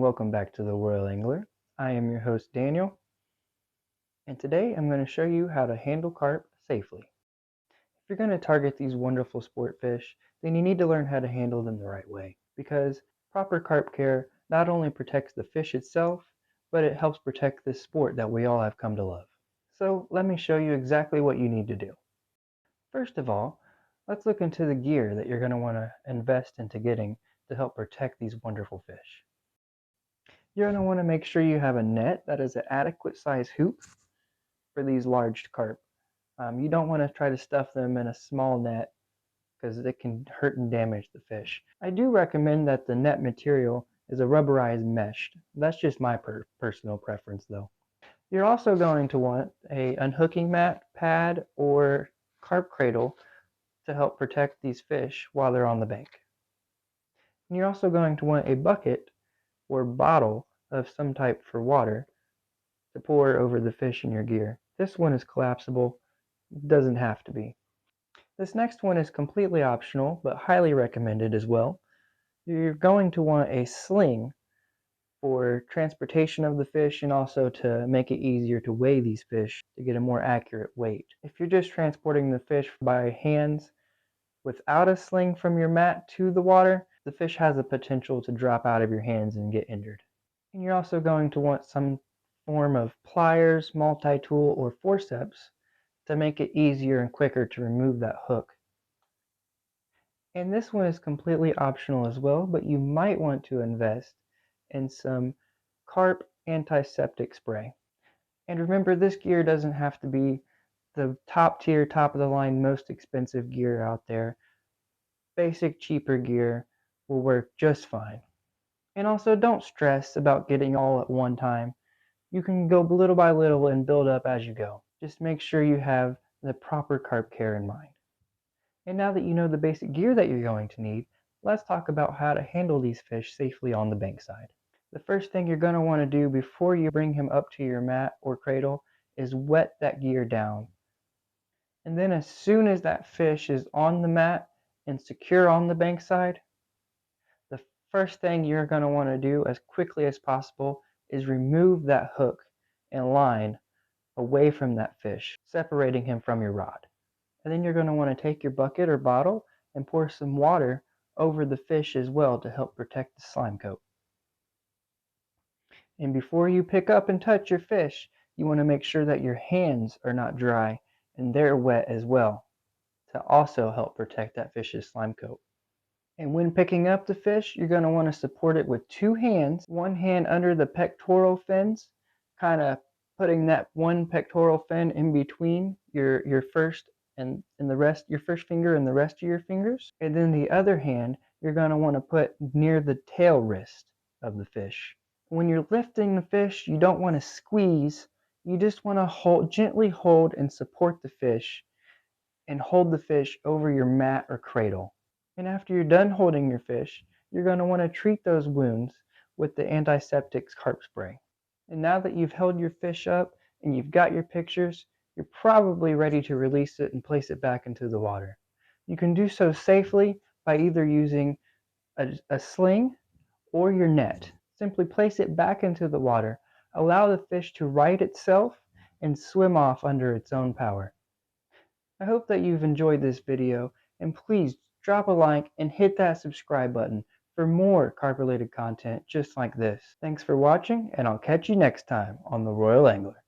welcome back to the Royal Angler. I am your host Daniel, and today I'm going to show you how to handle carp safely. If you're going to target these wonderful sport fish, then you need to learn how to handle them the right way, because proper carp care not only protects the fish itself, but it helps protect this sport that we all have come to love. So let me show you exactly what you need to do. First of all, let's look into the gear that you're going to want to invest into getting to help protect these wonderful fish. You're going to want to make sure you have a net that is an adequate size hoop for these large carp. You don't want to try to stuff them in a small net because it can hurt and damage the fish. I do recommend that the net material is a rubberized mesh. That's just my personal preference though. You're also going to want a unhooking mat, pad, or carp cradle to help protect these fish while they're on the bank. And you're also going to want a bucket or bottle of some type for water to pour over the fish in your gear. This one is collapsible, doesn't have to be. This next one is completely optional, but highly recommended as well. You're going to want a sling for transportation of the fish and also to make it easier to weigh these fish to get a more accurate weight. If you're just transporting the fish by hands without a sling from your mat to the water, the fish has the potential to drop out of your hands and get injured. And you're also going to want some form of pliers, multi-tool, or forceps to make it easier and quicker to remove that hook. And this one is completely optional as well, but you might want to invest in some Carp antiseptic spray. And remember, this gear doesn't have to be the top tier, top of the line, most expensive gear out there. Basic, cheaper gear will work just fine. And also, don't stress about getting all at one time. You can go little by little and build up as you go. Just make sure you have the proper carp care in mind. And now that you know the basic gear that you're going to need, let's talk about how to handle these fish safely on the bankside. The first thing you're going to want to do before you bring him up to your mat or cradle is wet that gear down. And then as soon as that fish is on the mat and secure on the bankside, the first thing you're going to want to do as quickly as possible is remove that hook and line away from that fish, separating him from your rod. And then you're going to want to take your bucket or bottle and pour some water over the fish as well to help protect the slime coat. And before you pick up and touch your fish, you want to make sure that your hands are not dry and they're wet as well to also help protect that fish's slime coat. And when picking up the fish, you're going to want to support it with two hands, one hand under the pectoral fins, kind of putting that one pectoral fin in between your first and the rest, your first finger and the rest of your fingers. And then the other hand, you're going to want to put near the tail wrist of the fish. When you're lifting the fish, you don't want to squeeze. You just want to gently hold and support the fish and hold the fish over your mat or cradle. And after you're done holding your fish, you're going to want to treat those wounds with the antiseptic carp spray. And now that you've held your fish up and you've got your pictures, you're probably ready to release it and place it back into the water. You can do so safely by either using a sling or your net. Simply place it back into the water. Allow the fish to right itself and swim off under its own power. I hope that you've enjoyed this video, and please drop a like and hit that subscribe button for more carp related content just like this. Thanks for watching, and I'll catch you next time on The Royal Angler.